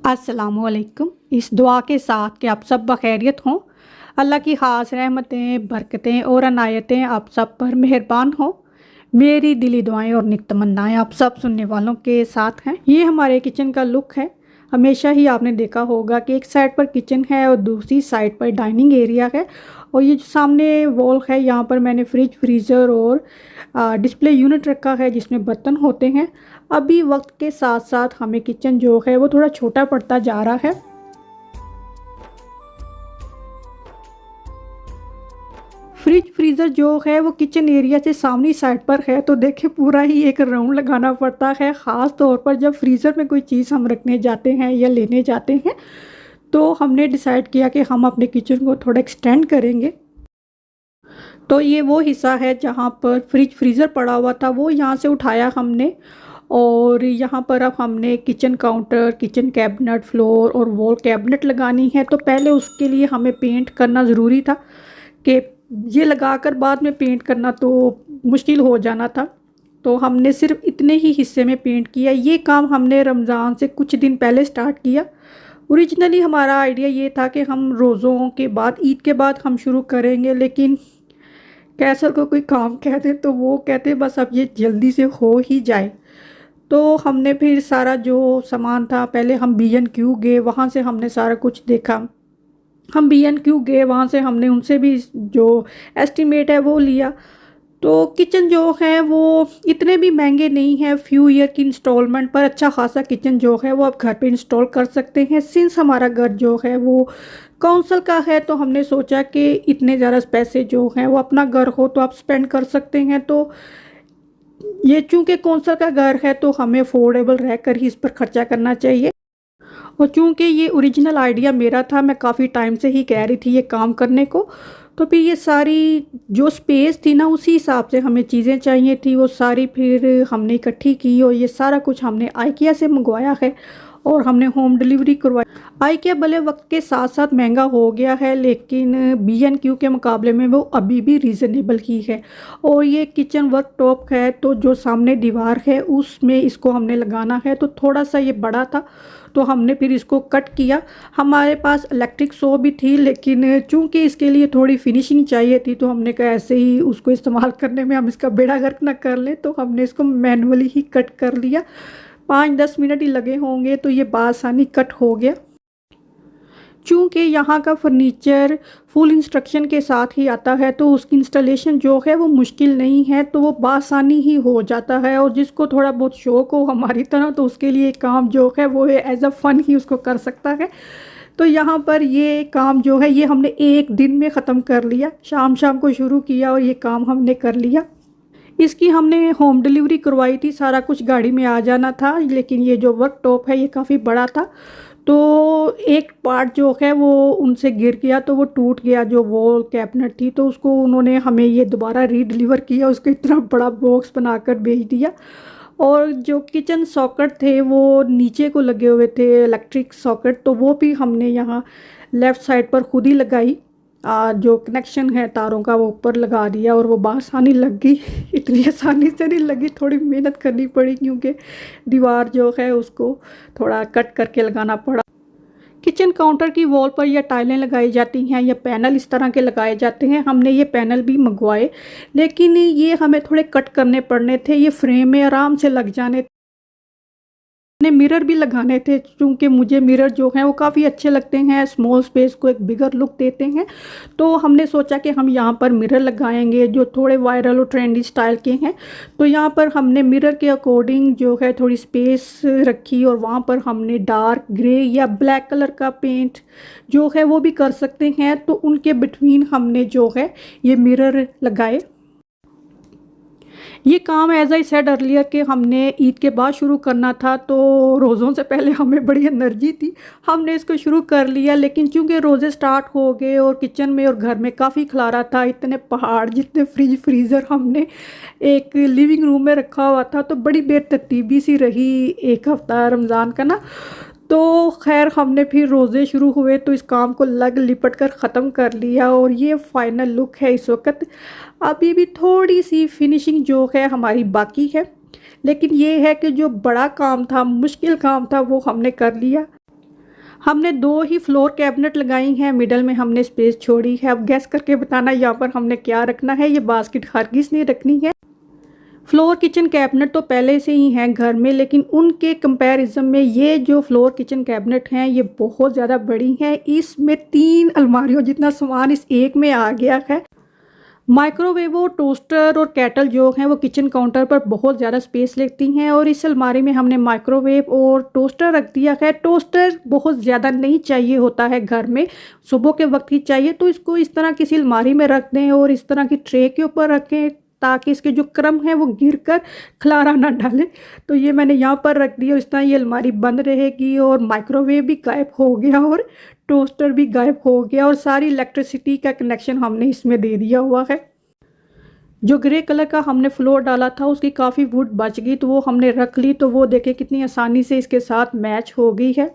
अस्सलामुअलैकुम। इस दुआ के साथ कि आप सब बखैरियत हों। अल्लाह की ख़ास रहमतें, बरकतें और अनायतें आप सब पर मेहरबान हों। मेरी दिली दुआएं और नेक तमन्नाएं आप सब सुनने वालों के साथ हैं। ये हमारे किचन का लुक है। हमेशा ही आपने देखा होगा कि एक साइड पर किचन है और दूसरी साइड पर डाइनिंग एरिया है। और ये जो सामने वॉल है, यहाँ पर मैंने फ्रिज, फ्रीज़र और डिस्प्ले यूनिट रखा है जिसमें बर्तन होते हैं। अभी वक्त के साथ साथ हमें किचन जो है वो थोड़ा छोटा पड़ता जा रहा है। फ्रिज, फ्रीज़र जो है वो किचन एरिया से सामने साइड पर है, तो देखिए पूरा ही एक राउंड लगाना पड़ता है। ख़ास तौर पर जब फ्रीज़र में कोई चीज़ हम रखने जाते हैं या लेने जाते हैं, तो हमने डिसाइड किया कि हम अपने किचन को थोड़ा एक्सटेंड करेंगे। तो ये वो हिस्सा है जहाँ पर फ्रिज, फ्रीज़र पड़ा हुआ था, वो यहाँ से उठाया हमने। और यहाँ पर अब हमने kitchen counter, kitchen cabinet, floor और वॉल कैबिनेट लगानी है। तो पहले उसके लिए हमें पेंट करना ज़रूरी था कि ये लगाकर बाद में पेंट करना तो मुश्किल हो जाना था। तो हमने सिर्फ इतने ही हिस्से में पेंट किया। ये काम हमने रमज़ान से कुछ दिन पहले स्टार्ट किया। ओरिजिनली हमारा आइडिया ये था कि हम रोज़ों के बाद, ईद के बाद हम शुरू करेंगे, लेकिन कैसर को कोई काम कह दे तो वो कहते बस अब ये जल्दी से हो ही जाए। तो हमने फिर सारा जो सामान था, पहले हम B&Q गए, वहाँ से हमने सारा कुछ देखा। हम B&Q गए, वहाँ से हमने उनसे भी जो एस्टीमेट है वो लिया। तो किचन जो है वो इतने भी महंगे नहीं है। फ्यू ईयर की इंस्टॉलमेंट पर अच्छा खासा किचन जो है वो आप घर पे इंस्टॉल कर सकते हैं। सिंस हमारा घर जो है वो काउंसिल का है, तो हमने सोचा कि इतने ज़्यादा पैसे जो हैं वो अपना घर हो तो आप स्पेंड कर सकते हैं। तो ये चूँकि कौंसल का घर है तो हमें अफोर्डेबल रहकर ही इस पर खर्चा करना चाहिए। और चूँकि ये ओरिजिनल आइडिया मेरा था, मैं काफ़ी टाइम से ही कह रही थी ये काम करने को। तो फिर ये सारी जो स्पेस थी ना, उसी हिसाब से हमें चीज़ें चाहिए थी, वो सारी फिर हमने इकट्ठी की और ये सारा कुछ हमने आइकिया से मंगवाया है और हमने होम डिलीवरी करवाई। आइकिया भले वक्त के साथ साथ महंगा हो गया है, लेकिन B&Q के मुकाबले में वो अभी भी रीज़नेबल ही है। और ये किचन वर्क टॉप है, तो जो सामने दीवार है उसमें इसको हमने लगाना है। तो थोड़ा सा ये बड़ा था, तो हमने फिर इसको कट किया। हमारे पास इलेक्ट्रिक सौ भी थी, लेकिन चूंकि इसके लिए थोड़ी फिनिशिंग चाहिए थी, तो हमने कहा ऐसे ही उसको इस्तेमाल करने में हम इसका बेड़ा गर्क ना कर लें, तो हमने इसको मैनुअली ही कट कर लिया। 5-10 मिनट ही लगे होंगे, तो ये बासानी कट हो गया। चूँकि यहाँ का फर्नीचर फुल इंस्ट्रक्शन के साथ ही आता है, तो उसकी इंस्टॉलेशन जो है वो मुश्किल नहीं है, तो वो बासानी ही हो जाता है। और जिसको थोड़ा बहुत शौक़ हो हमारी तरह, तो उसके लिए काम जो है वो एज अ फ़न ही उसको कर सकता है। तो यहाँ पर ये काम जो है ये हमने एक दिन में ख़त्म कर लिया। शाम शाम को शुरू किया और ये काम हमने कर लिया। इसकी हमने होम डिलीवरी करवाई थी, सारा कुछ गाड़ी में आ जाना था, लेकिन ये जो वर्क टॉप है ये काफ़ी बड़ा था, तो एक पार्ट जो है वो उनसे गिर गया, तो वो टूट गया। जो वॉल कैबिनेट थी, तो उसको उन्होंने हमें ये दोबारा रीडिलीवर किया, उसको इतना बड़ा बॉक्स बनाकर भेज दिया। और जो किचन सॉकेट थे वो नीचे को लगे हुए थे, इलेक्ट्रिक सॉकेट, तो वो भी हमने यहाँ लेफ़्ट साइड पर खुद ही लगाई। जो कनेक्शन है तारों का वो ऊपर लगा दिया और वो बासानी लग गई। इतनी आसानी से नहीं लगी, थोड़ी मेहनत करनी पड़ी, क्योंकि दीवार जो है उसको थोड़ा कट करके लगाना पड़ा। किचन काउंटर की वॉल पर या टाइलें लगाई जाती हैं या पैनल इस तरह के लगाए जाते हैं। हमने ये पैनल भी मंगवाए, लेकिन ये हमें थोड़े कट करने पड़ने थे, ये फ्रेम में आराम से लग जाने। ने मिरर भी लगाने थे, क्योंकि मुझे मिरर जो हैं वो काफ़ी अच्छे लगते हैं, स्मॉल स्पेस को एक बिगर लुक देते हैं। तो हमने सोचा कि हम यहाँ पर मिरर लगाएंगे जो थोड़े वायरल और ट्रेंडी स्टाइल के हैं। तो यहाँ पर हमने मिरर के अकॉर्डिंग जो है थोड़ी स्पेस रखी, और वहाँ पर हमने डार्क ग्रे या ब्लैक कलर का पेंट जो है वो भी कर सकते हैं, तो उनके बिटवीन हमने जो है ये मिरर लगाए। ये काम एज आई सेड अर्लियर कि हमने ईद के बाद शुरू करना था, तो रोज़ों से पहले हमें बड़ी एनर्जी थी, हमने इसको शुरू कर लिया। लेकिन चूँकि रोज़े स्टार्ट हो गए और किचन में और घर में काफ़ी खलारा था, इतने पहाड़ जितने फ्रिज, फ्रीज़र हमने एक लिविंग रूम में रखा हुआ था, तो बड़ी बेतरतीबी सी रही एक हफ़्ता रमज़ान का ना। तो खैर हमने फिर रोज़े शुरू हुए तो इस काम को लग लिपट कर ख़त्म कर लिया, और ये फाइनल लुक है इस वक्त। अभी भी थोड़ी सी फिनिशिंग जो है हमारी बाकी है, लेकिन ये है कि जो बड़ा काम था, मुश्किल काम था, वो हमने कर लिया। हमने दो ही फ्लोर कैबिनेट लगाई हैं, मिडल में हमने स्पेस छोड़ी है। अब गैस करके बताना यहाँ पर हमने क्या रखना है। ये बास्केट हरगिज़ नहीं रखनी है। फ्लोर किचन कैबिनेट तो पहले से ही हैं घर में, लेकिन उनके कंपैरिजन में ये जो फ्लोर किचन कैबिनेट हैं ये बहुत ज़्यादा बड़ी हैं। इसमें 3 अलमारियों जितना सामान इस एक में आ गया है। माइक्रोवेव और टोस्टर और केटल जो हैं वो किचन काउंटर पर बहुत ज़्यादा स्पेस लेती हैं, और इस अलमारी में हमने माइक्रोवेव और टोस्टर रख दिया है। टोस्टर बहुत ज़्यादा नहीं चाहिए होता है घर में, सुबह के वक्त ही चाहिए, तो इसको इस तरह किसी अलमारी में रख दें और इस तरह की ट्रे के ऊपर रखें ताकि इसके जो क्रम है वो गिरकर खलारा ना डाले। तो ये मैंने यहाँ पर रख दिया, इस तरह ये अलमारी बंद रहेगी। और माइक्रोवेव भी गायब हो गया और टोस्टर भी गायब हो गया, और सारी इलेक्ट्रिसिटी का कनेक्शन हमने इसमें दे दिया हुआ है। जो ग्रे कलर का हमने फ्लोर डाला था उसकी काफ़ी वुड बच गई, तो वो हमने रख ली, तो वो देखे कितनी आसानी से इसके साथ मैच हो गई है।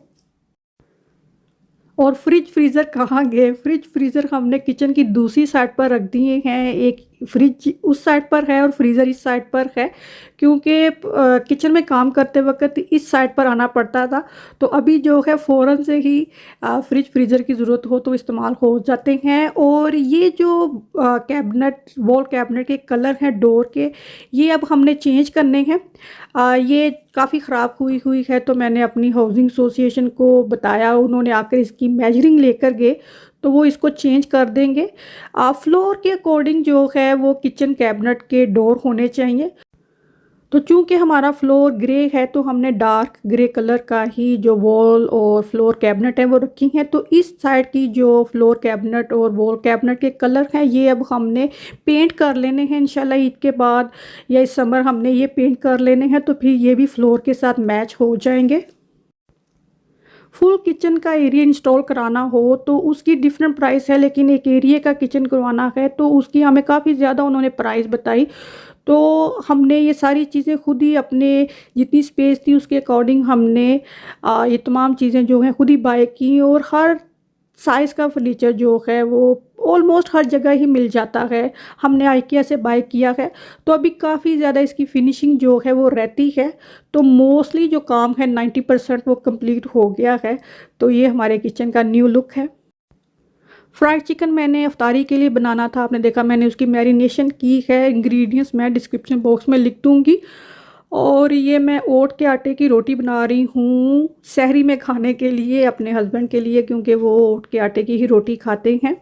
और फ्रिज फ्रीज़र कहाँ गए? फ्रिज फ्रीज़र हमने किचन की दूसरी साइड पर रख दिए हैं। एक फ्रिज उस साइड पर है और फ्रीज़र इस साइड पर है, क्योंकि किचन में काम करते वक्त इस साइड पर आना पड़ता था। तो अभी जो है फ़ौरन से ही फ्रिज फ्रीज़र की ज़रूरत हो तो इस्तेमाल हो जाते हैं। और ये जो कैबिनेट वॉल कैबिनेट के कलर हैं डोर के, ये अब हमने चेंज करने हैं। ये काफ़ी ख़राब हुई हुई है, तो मैंने अपनी हाउसिंग एसोसिएशन को बताया, उन्होंने आकर इसकी मेजरिंग लेकर गए, तो वो इसको चेंज कर देंगे। फ्लोर के अकॉर्डिंग जो है वो किचन कैबिनेट के डोर होने चाहिए। तो चूंकि हमारा फ्लोर ग्रे है तो हमने डार्क ग्रे कलर का ही जो वॉल और फ्लोर कैबिनेट है वो रखी हैं। तो इस साइड की जो फ्लोर कैबिनेट और वॉल कैबिनेट के कलर हैं ये अब हमने पेंट कर लेने हैं इंशाल्लाह ईद के बाद या इस समर हमने ये पेंट कर लेने हैं, तो फिर ये भी फ्लोर के साथ मैच हो जाएंगे। फुल किचन का एरिया इंस्टॉल कराना हो तो उसकी डिफरेंट प्राइस है, लेकिन एक एरिया का किचन करवाना है तो उसकी हमें काफ़ी ज़्यादा उन्होंने प्राइस बताई। तो हमने ये सारी चीज़ें खुद ही अपने जितनी स्पेस थी उसके अकॉर्डिंग हमने ये तमाम चीज़ें जो हैं खुद ही बाय की। और हर साइज़ का फर्नीचर जो है वो ऑलमोस्ट हर जगह ही मिल जाता है। हमने आइकिया से बाय किया है, तो अभी काफ़ी ज़्यादा इसकी फिनिशिंग जो है वो रहती है। तो मोस्टली जो काम है 90% वो कंप्लीट हो गया है। तो ये हमारे किचन का न्यू लुक है। फ्राइड चिकन मैंने अफ्तारी के लिए बनाना था, आपने देखा मैंने उसकी मैरिनेशन की है। इंग्रेडिएंट्स मैं डिस्क्रिप्शन बॉक्स में लिख दूँगी। और ये मैं ओट के आटे की रोटी बना रही हूँ सहरी में खाने के लिए अपने हस्बैंड के लिए, क्योंकि वो ओट के आटे की ही रोटी खाते हैं।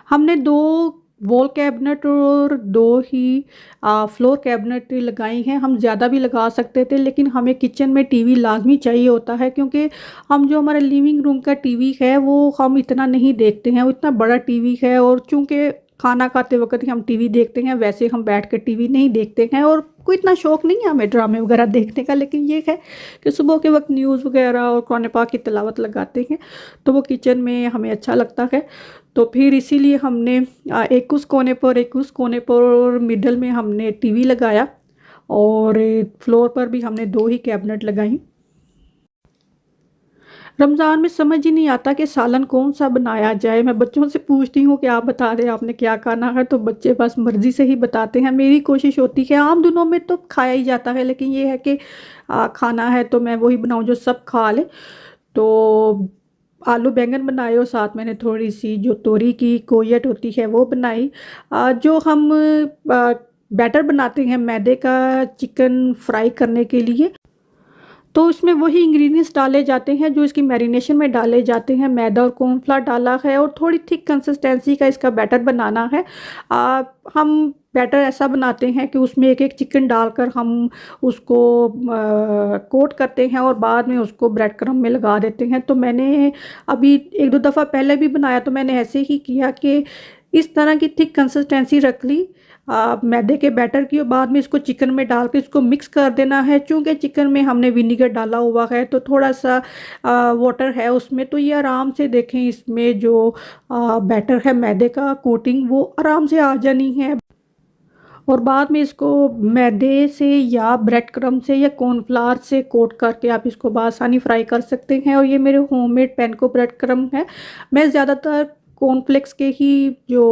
हमने 2 वॉल कैबिनेट और 2 ही फ्लोर कैबिनेट लगाई हैं। हम ज़्यादा भी लगा सकते थे, लेकिन हमें किचन में टीवी लाजमी चाहिए होता है, क्योंकि हम जो हमारा लिविंग रूम का टीवी है वो हम इतना नहीं देखते हैं। वो इतना बड़ा टीवी है, और चूँकि खाना खाते वक्त ही हम टीवी देखते हैं, वैसे हम बैठ कर टीवी नहीं देखते हैं। और कोई इतना शौक़ नहीं है हमें ड्रामे वगैरह देखने का, लेकिन ये है कि सुबह के वक्त न्यूज़ वगैरह और कुरान पाक की तिलावत लगाते हैं तो वो किचन में हमें अच्छा लगता है। तो फिर इसीलिए हमने एक उस कोने पर एक उस कोने पर और मिडल में हमने टीवी लगाया, और फ्लोर पर भी हमने 2 ही कैबिनेट लगाई। रमज़ान में समझ ही नहीं आता कि सालन कौन सा बनाया जाए। मैं बच्चों से पूछती हूँ कि आप बता दें आपने क्या खाना है, तो बच्चे बस मर्ज़ी से ही बताते हैं। मेरी कोशिश होती है, आम दिनों में तो खाया ही जाता है, लेकिन ये है कि खाना है तो मैं वही बनाऊँ जो सब खा लें। तो आलू बैंगन बनाए और साथ मैंने थोड़ी सी जो तोरी की कोयट होती है वो बनाई। जो हम बैटर बनाते हैं मैदे का चिकन फ्राई करने के लिए, तो इसमें वही इंग्रेडिएंट्स डाले जाते हैं जो इसकी मैरिनेशन में डाले जाते हैं। मैदा और कॉर्नफ्लावर डाला है और थोड़ी थिक कंसिस्टेंसी का इसका बैटर बनाना है। हम बैटर ऐसा बनाते हैं कि उसमें एक एक चिकन डालकर हम उसको कोट करते हैं और बाद में उसको ब्रेड क्रम्ब में लगा देते हैं। तो मैंने अभी 1-2 दफ़ा पहले भी बनाया, तो मैंने ऐसे ही किया कि इस तरह की थिक कंसिस्टेंसी रख ली मैदे के बैटर की, और बाद में इसको चिकन में डाल के इसको मिक्स कर देना है। चूँकि चिकन में हमने विनीगर डाला हुआ है तो थोड़ा सा वाटर है उसमें, तो ये आराम से देखें इसमें जो बैटर है मैदे का कोटिंग वो आराम से आ जानी है। और बाद में इसको मैदे से या ब्रेड क्रम्ब से या कॉर्नफ्लावर से कोट करके आप इसको बआसानी फ्राई कर सकते हैं। और ये मेरे होममेड पैनको ब्रेड क्रम्ब है। मैं ज़्यादातर कॉर्नफ्लेक्स के ही जो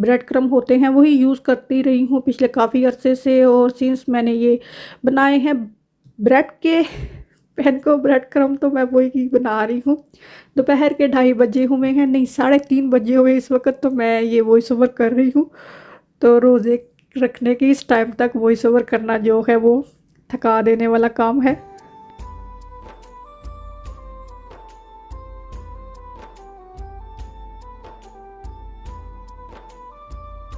ब्रेड क्रम्ब होते हैं वही यूज़ करती रही हूँ पिछले काफ़ी अरसे से। और सिंस मैंने ये बनाए हैं ब्रेड के पैन को ब्रेड क्रम्ब तो मैं वही बना रही हूँ। दोपहर के 2:30 बजे हुए हैं, नहीं 3:30 बजे हुए इस वक्त, तो मैं ये वॉइस ओवर कर रही हूँ। तो रोज़े रखने की इस टाइम तक वॉइस ओवर करना जो है वो थका देने वाला काम है।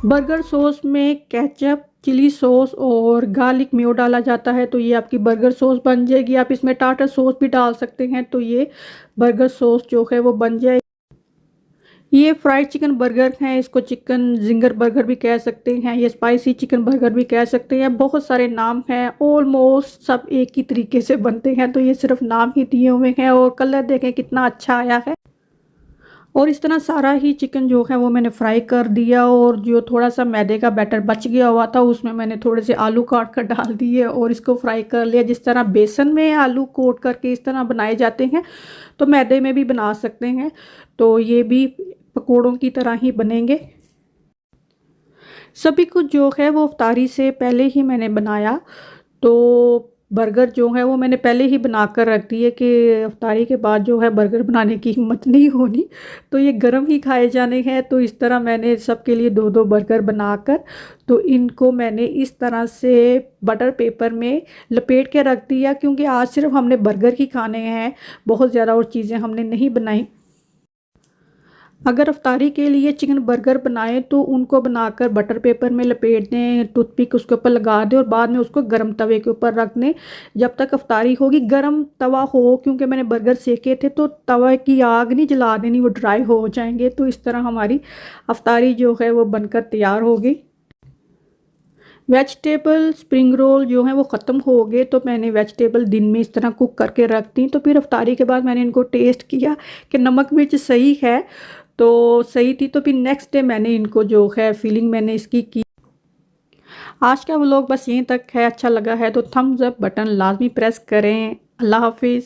बर्गर सॉस में केचप, चिली सॉस और गार्लिक मेयो डाला जाता है, तो ये आपकी बर्गर सॉस बन जाएगी। आप इसमें टार्टर सॉस भी डाल सकते हैं, तो ये बर्गर सॉस जो है वो बन जाएगी। ये फ्राइड चिकन बर्गर हैं, इसको चिकन जिंगर बर्गर भी कह सकते हैं, ये स्पाइसी चिकन बर्गर भी कह सकते हैं, बहुत सारे नाम हैं। ऑलमोस्ट सब एक ही तरीके से बनते हैं, तो ये सिर्फ नाम ही दिए हुए हैं। और कलर देखें कितना अच्छा आया है। और इस तरह सारा ही चिकन जो है वो मैंने फ्राई कर दिया, और जो थोड़ा सा मैदे का बैटर बच गया हुआ था उसमें मैंने थोड़े से आलू काट कर डाल दिए और इसको फ्राई कर लिया। जिस तरह बेसन में आलू कोट करके इस तरह बनाए जाते हैं, तो मैदे में भी बना सकते हैं। तो ये भी पकोड़ों की तरह ही बनेंगे। सभी कुछ जो है वो इफ्तारी से पहले ही मैंने बनाया। तो बर्गर जो है वो मैंने पहले ही बना कर रख दिए कि इफ्तारी के बाद जो है बर्गर बनाने की हिम्मत नहीं होनी, तो ये गर्म ही खाए जाने हैं। तो इस तरह मैंने सबके लिए 2-2 बर्गर बनाकर, तो इनको मैंने इस तरह से बटर पेपर में लपेट के रख दिया, क्योंकि आज सिर्फ हमने बर्गर ही खाने हैं, बहुत ज़्यादा और चीज़ें हमने नहीं बनाई। अगर इफ्तारी के लिए चिकन बर्गर बनाएं तो उनको बनाकर बटर पेपर में लपेट दें, टूथपिक उसके ऊपर लगा दें और बाद में उसको गर्म तवे के ऊपर रख दें जब तक इफ्तारी होगी। गर्म तवा हो, क्योंकि मैंने बर्गर सेके थे तो तवे की आग नहीं जला देनी, वो ड्राई हो जाएंगे। तो इस तरह हमारी इफ्तारी जो है वो बनकर तैयार होगी। वेजिटेबल स्प्रिंग रोल जो है वो ख़त्म हो गए, तो मैंने वेजिटेबल दिन में इस तरह कुक करके रख दी। तो फिर इफ्तारी के बाद मैंने इनको टेस्ट किया कि नमक मिर्च सही है, तो सही थी। तो फिर नेक्स्ट डे मैंने इनको जो है फीलिंग मैंने इसकी की। आज का व्लॉग बस यहीं तक है। अच्छा लगा है तो थम्स अप बटन लाजमी प्रेस करें। अल्लाह हाफिज़।